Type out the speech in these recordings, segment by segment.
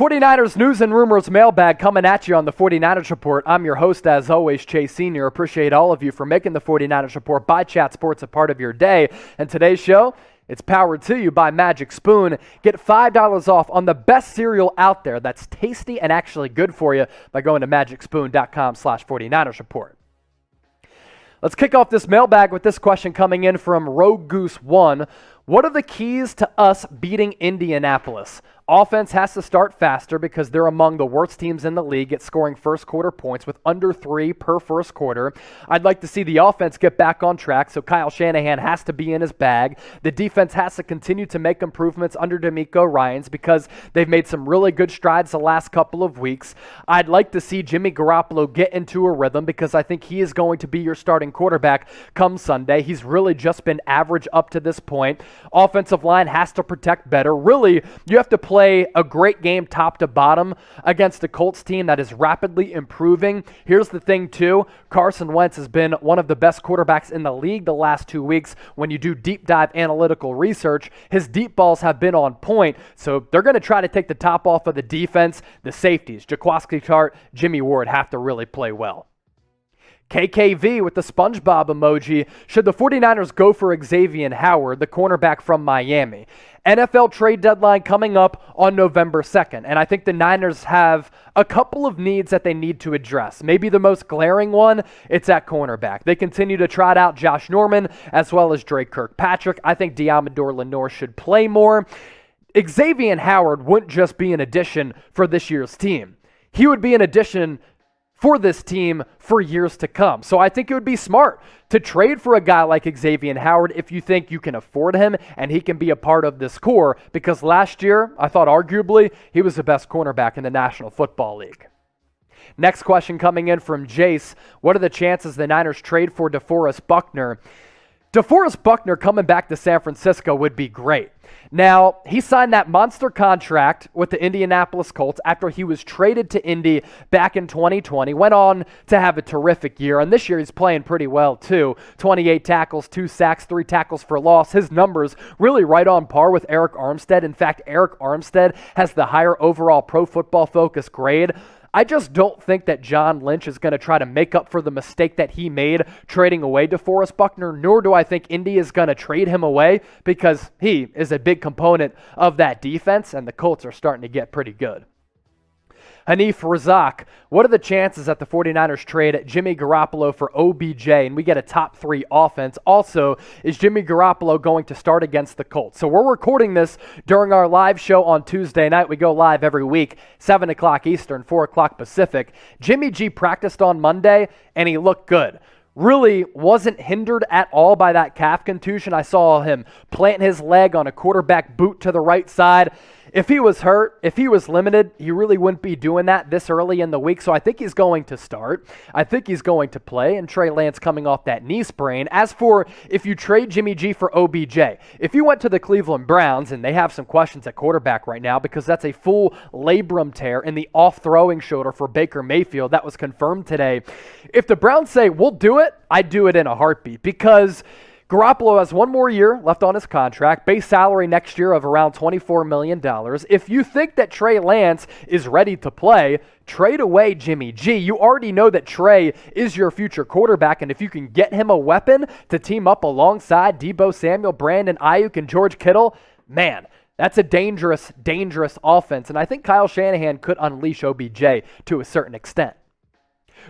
49ers news and rumors mailbag coming at you on the 49ers Report. I'm your host, as always, Chase Sr. Appreciate all of you for making the 49ers Report by Chat Sports a part of your day. And today's show, it's powered to you by Magic Spoon. Get $5 off on the best cereal out there that's tasty and actually good for you by going to magicspoon.com/49ers Report. Let's kick off this mailbag with this question coming in from Rogue Goose 1. What are the keys to us beating Indianapolis? Offense has to start faster because they're among the worst teams in the league at scoring first quarter points with under 3 per first quarter. I'd like to see the offense get back on track, so Kyle Shanahan has to be in his bag. The defense has to continue to make improvements under DeMeco Ryans because they've made some really good strides the last couple of weeks. I'd like to see Jimmy Garoppolo get into a rhythm because I think he is going to be your starting quarterback come Sunday. He's really just been average up to this point. Offensive line has to protect better. Really, you have to play a great game top to bottom against a Colts team that is rapidly improving. Here's the thing, too. Carson Wentz has been one of the best quarterbacks in the league the last 2 weeks. When you do deep dive analytical research, his deep balls have been on point. So they're going to try to take the top off of the defense. The safeties, Jaquiski Tartt, Jimmy Ward have to really play well. KKV with the SpongeBob emoji. Should the 49ers go for Xavien Howard, the cornerback from Miami? NFL trade deadline coming up on November 2nd, and I think the Niners have a couple of needs that they need to address. Maybe the most glaring one, it's at cornerback. They continue to trot out Josh Norman as well as Drake Kirkpatrick. I think Diamador Lenore should play more. Xavien Howard wouldn't just be an addition for this year's team. He would be an addition for this team for years to come. So I think it would be smart to trade for a guy like Xavien Howard if you think you can afford him and he can be a part of this core, because last year, I thought arguably, he was the best cornerback in the National Football League. Next question coming in from Jace. What are the chances the Niners trade for DeForest Buckner? DeForest Buckner coming back to San Francisco would be great. Now, he signed that monster contract with the Indianapolis Colts after he was traded to Indy back in 2020. Went on to have a terrific year, and this year he's playing pretty well too. 28 tackles, 2 sacks, 3 tackles for loss. His numbers really right on par with Eric Armstead. In fact, Eric Armstead has the higher overall Pro Football Focus grade. I just don't think that John Lynch is going to try to make up for the mistake that he made trading away DeForest Buckner, nor do I think Indy is going to trade him away because he is a big component of that defense, and the Colts are starting to get pretty good. Hanif Razak, what are the chances that the 49ers trade Jimmy Garoppolo for OBJ and we get a top 3 offense? Also, is Jimmy Garoppolo going to start against the Colts? So we're recording this during our live show on Tuesday night. We go live every week, 7 o'clock Eastern, 4 o'clock Pacific. Jimmy G practiced on Monday, and he looked good. Really wasn't hindered at all by that calf contusion. I saw him plant his leg on a quarterback boot to the right side. If he was hurt, if he was limited, he really wouldn't be doing that this early in the week. So I think he's going to start. I think he's going to play. And Trey Lance coming off that knee sprain. As for if you trade Jimmy G for OBJ, if you went to the Cleveland Browns, and they have some questions at quarterback right now because that's a full labrum tear in the off-throwing shoulder for Baker Mayfield. That was confirmed today. If the Browns say, we'll do it, I'd do it in a heartbeat because Garoppolo has 1 more year left on his contract, base salary next year of around $24 million. If you think that Trey Lance is ready to play, trade away Jimmy G. You already know that Trey is your future quarterback, and if you can get him a weapon to team up alongside Deebo Samuel, Brandon Aiyuk, and George Kittle, man, that's a dangerous, dangerous offense. And I think Kyle Shanahan could unleash OBJ to a certain extent.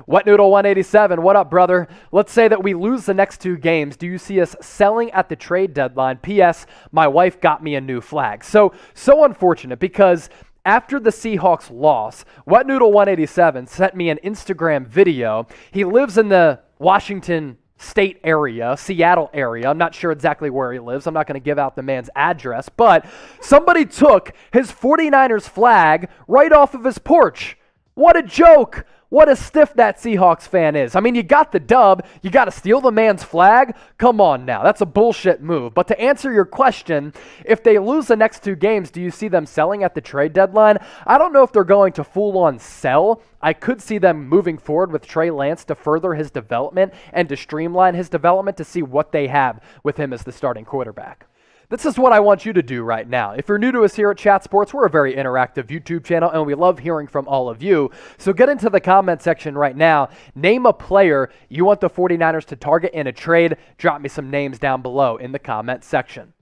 Wet Noodle 187, what up, brother? Let's say that we lose the next 2 games. Do you see us selling at the trade deadline? P.S. My wife got me a new flag. So unfortunate because after the Seahawks loss, Wet Noodle 187 sent me an Instagram video. He lives in the Washington State area, Seattle area. I'm not sure exactly where he lives. I'm not going to give out the man's address, but somebody took his 49ers flag right off of his porch. What a joke. What a stiff that Seahawks fan is. I mean, you got the dub. You got to steal the man's flag? Come on now. That's a bullshit move. But to answer your question, if they lose the next 2 games, do you see them selling at the trade deadline? I don't know if they're going to full-on sell. I could see them moving forward with Trey Lance to further his development and to streamline his development to see what they have with him as the starting quarterback. This is what I want you to do right now. If you're new to us here at Chat Sports, we're a very interactive YouTube channel, and we love hearing from all of you. So get into the comment section right now. Name a player you want the 49ers to target in a trade. Drop me some names down below in the comment section.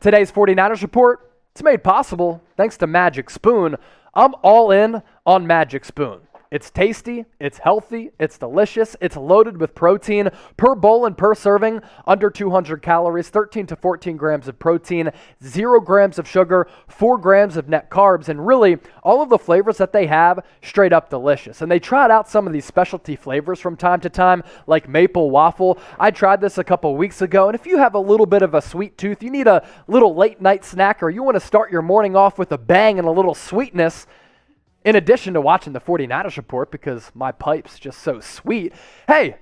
Today's 49ers report, it's made possible thanks to Magic Spoon. I'm all in on Magic Spoon. It's tasty, it's healthy, it's delicious, it's loaded with protein per bowl and per serving, under 200 calories, 13 to 14 grams of protein, 0 grams of sugar, 4 grams of net carbs, and really all of the flavors that they have, straight up delicious. And they tried out some of these specialty flavors from time to time, like maple waffle. I tried this a couple weeks ago, and if you have a little bit of a sweet tooth, you need a little late night snack, or you want to start your morning off with a bang and a little sweetness, in addition to watching the 49ers report, because my pipe's just so sweet, hey,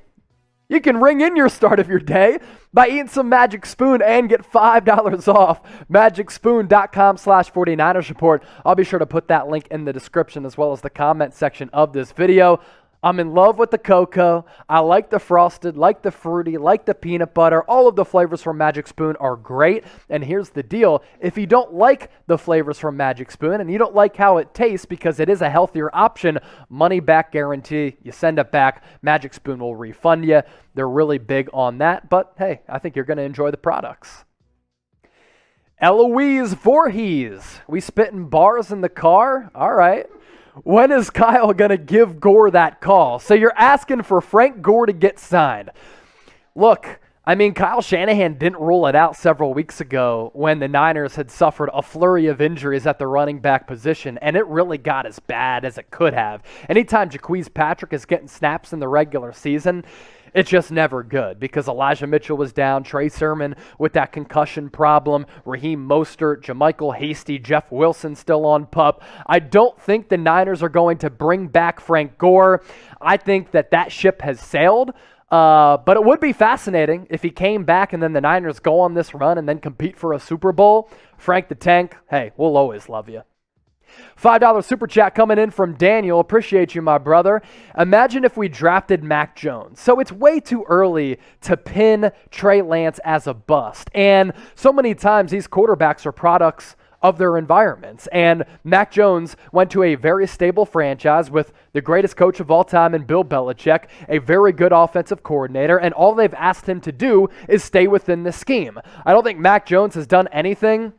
you can ring in your start of your day by eating some Magic Spoon and get $5 off. MagicSpoon.com/49ers report. I'll be sure to put that link in the description as well as the comment section of this video. I'm in love with the cocoa. I like the frosted, like the fruity, like the peanut butter. All of the flavors from Magic Spoon are great. And here's the deal. If you don't like the flavors from Magic Spoon and you don't like how it tastes because it is a healthier option, money back guarantee. You send it back, Magic Spoon will refund you. They're really big on that. But hey, I think you're going to enjoy the products. Eloise Voorhees. We spitting bars in the car? All right. When is Kyle going to give Gore that call? So you're asking for Frank Gore to get signed. Look, I mean, Kyle Shanahan didn't rule it out several weeks ago when the Niners had suffered a flurry of injuries at the running back position, and it really got as bad as it could have. Anytime Jaquez Patrick is getting snaps in the regular season, it's just never good because Elijah Mitchell was down, Trey Sermon with that concussion problem, Raheem Mostert, JaMychal Hasty, Jeff Wilson still on PUP. I don't think the Niners are going to bring back Frank Gore. I think that ship has sailed. But it would be fascinating if he came back and then the Niners go on this run and then compete for a Super Bowl. Frank the Tank, hey, we'll always love you. $5 super chat coming in from Daniel. Appreciate you, my brother. Imagine if we drafted Mac Jones. So it's way too early to pin Trey Lance as a bust. And so many times these quarterbacks are products of their environments. And Mac Jones went to a very stable franchise with the greatest coach of all time in Bill Belichick, a very good offensive coordinator, and all they've asked him to do is stay within the scheme. I don't think Mac Jones has done anything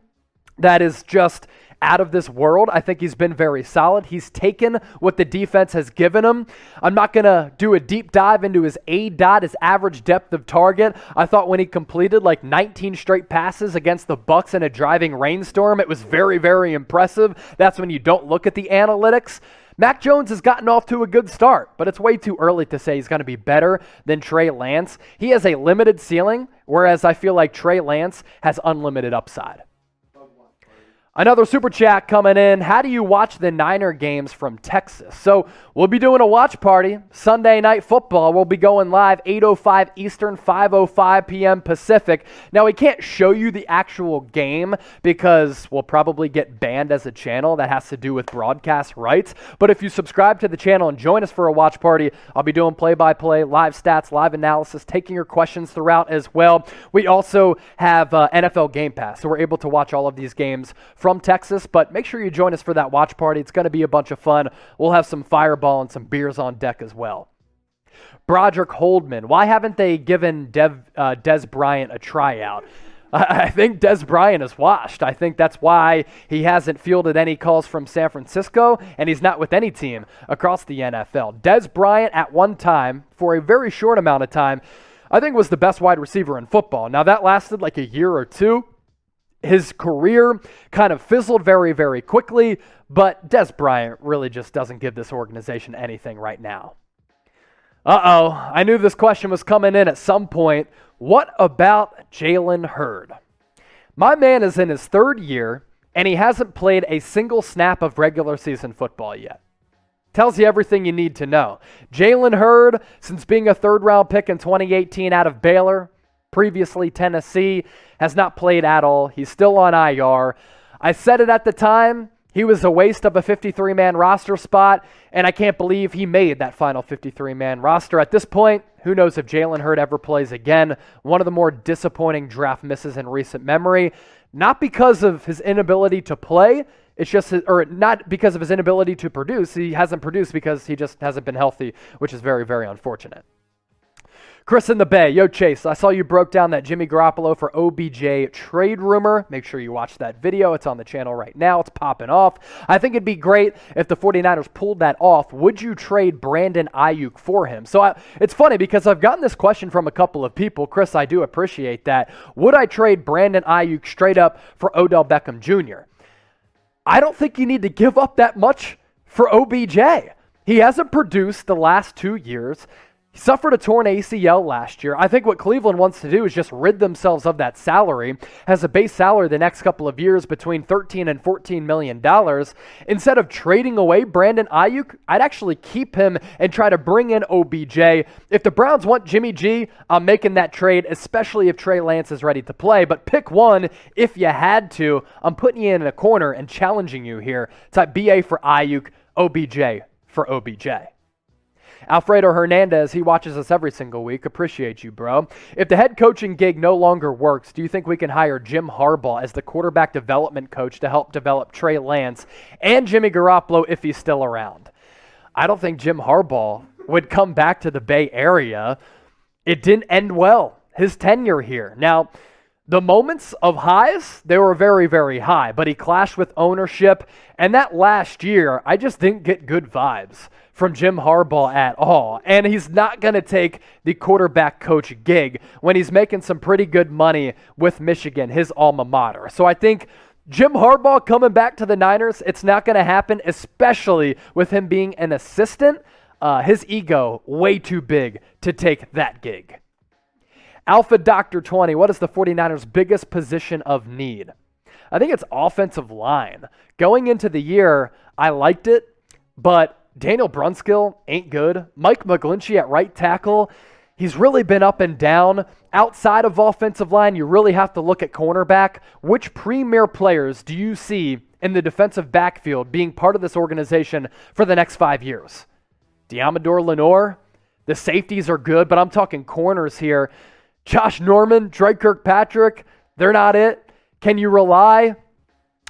that is just out of this world. I think he's been very solid. He's taken what the defense has given him. I'm not going to do a deep dive into his his average depth of target. I thought when he completed like 19 straight passes against the Bucs in a driving rainstorm, it was very, very impressive. That's when you don't look at the analytics. Mac Jones has gotten off to a good start, but it's way too early to say he's going to be better than Trey Lance. He has a limited ceiling, whereas I feel like Trey Lance has unlimited upside. Another super chat coming in. How do you watch the Niner games from Texas? So we'll be doing a watch party. Sunday Night Football. We'll be going live 8:05 Eastern, 5:05 p.m. Pacific. Now, we can't show you the actual game because we'll probably get banned as a channel. That has to do with broadcast rights. But if you subscribe to the channel and join us for a watch party, I'll be doing play-by-play, live stats, live analysis, taking your questions throughout as well. We also have NFL Game Pass, so we're able to watch all of these games from Texas, but make sure you join us for that watch party. It's going to be a bunch of fun. We'll have some Fireball and some beers on deck as well. Broderick Holdman, why haven't they given Dez Bryant a tryout? I think Dez Bryant is washed. I think that's why he hasn't fielded any calls from San Francisco, and he's not with any team across the NFL. Dez Bryant at one time, for a very short amount of time, I think was the best wide receiver in football. Now that lasted like a year or two. His career kind of fizzled very, very quickly, but Dez Bryant really just doesn't give this organization anything right now. I knew this question was coming in at some point. What about Jalen Hurts? My man is in his third year, and he hasn't played a single snap of regular season football yet. Tells you everything you need to know. Jalen Hurts, since being a third-round pick in 2018 out of Baylor, previously Tennessee, has not played at all. He's still on IR. I said it at the time. he was a waste of a 53-man roster spot, and I can't believe he made that final 53-man roster. At this point, who knows if Jalen Hurts ever plays again. One of the more disappointing draft misses in recent memory. Not because of his inability to play, it's just, or not because of his inability to produce. He hasn't produced because he just hasn't been healthy, which is very, very unfortunate. Chris in the Bay. Yo, Chase, I saw you broke down that Jimmy Garoppolo for OBJ trade rumor. Make sure you watch that video. It's on the channel right now. It's popping off. I think it'd be great if the 49ers pulled that off. Would you trade Brandon Aiyuk for him? So it's funny because I've gotten this question from a couple of people. Chris, I do appreciate that. Would I trade Brandon Aiyuk straight up for Odell Beckham Jr.? I don't think you need to give up that much for OBJ. He hasn't produced the last 2 years. He suffered a torn ACL last year. I think what Cleveland wants to do is just rid themselves of that salary, has a base salary the next couple of years between $13 and $14 million. Instead of trading away Brandon Aiyuk, I'd actually keep him and try to bring in OBJ. If the Browns want Jimmy G, I'm making that trade, especially if Trey Lance is ready to play. But pick one if you had to. I'm putting you in a corner and challenging you here. Type BA for Aiyuk, OBJ for OBJ. Alfredo Hernandez, he watches us every single week. Appreciate you, bro. If the head coaching gig no longer works, do you think we can hire Jim Harbaugh as the quarterback development coach to help develop Trey Lance and Jimmy Garoppolo if he's still around? I don't think Jim Harbaugh would come back to the Bay Area. It didn't end well, his tenure here. Now, the moments of highs, they were very, very high, but he clashed with ownership. And that last year, I just didn't get good vibes from Jim Harbaugh at all. And he's not going to take the quarterback coach gig when he's making some pretty good money with Michigan, his alma mater. So I think Jim Harbaugh coming back to the Niners, it's not going to happen, especially with him being an assistant. His ego, way too big to take that gig. Alpha Doctor 20, what is the 49ers' biggest position of need? I think it's offensive line. Going into the year, I liked it, but Daniel Brunskill ain't good. Mike McGlinchey at right tackle, he's really been up and down. Outside of offensive line, you really have to look at cornerback. Which premier players do you see in the defensive backfield being part of this organization for the next 5 years? Diamador Lenore, the safeties are good, but I'm talking corners here. Josh Norman, Drake Kirkpatrick, they're not it. Can you rely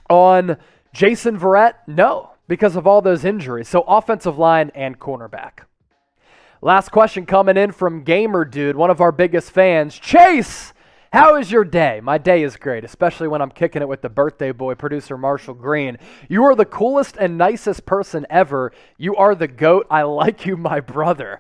on Jason Verrett? No, because of all those injuries. So offensive line and cornerback. Last question coming in from Gamer Dude, one of our biggest fans. Chase, how is your day? My day is great, especially when I'm kicking it with the birthday boy, producer Marshall Green. You are the coolest and nicest person ever. You are the GOAT. I like you, my brother.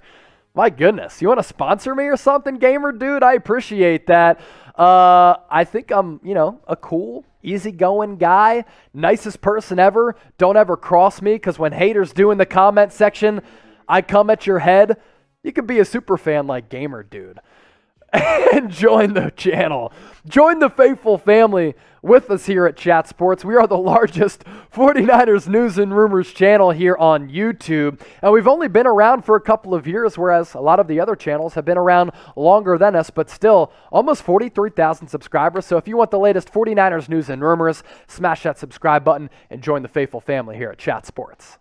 My goodness, you want to sponsor me or something, Gamer Dude? I appreciate that. I think I'm, a cool, easygoing guy, nicest person ever. Don't ever cross me, because when haters do in the comment section, I come at your head. You could be a super fan like Gamer Dude and join the channel. Join the faithful family with us here at Chat Sports. We are the largest 49ers news and rumors channel here on YouTube, and we've only been around for a couple of years, whereas a lot of the other channels have been around longer than us, but still almost 43,000 subscribers. So if you want the latest 49ers news and rumors, smash that subscribe button and join the faithful family here at Chat Sports.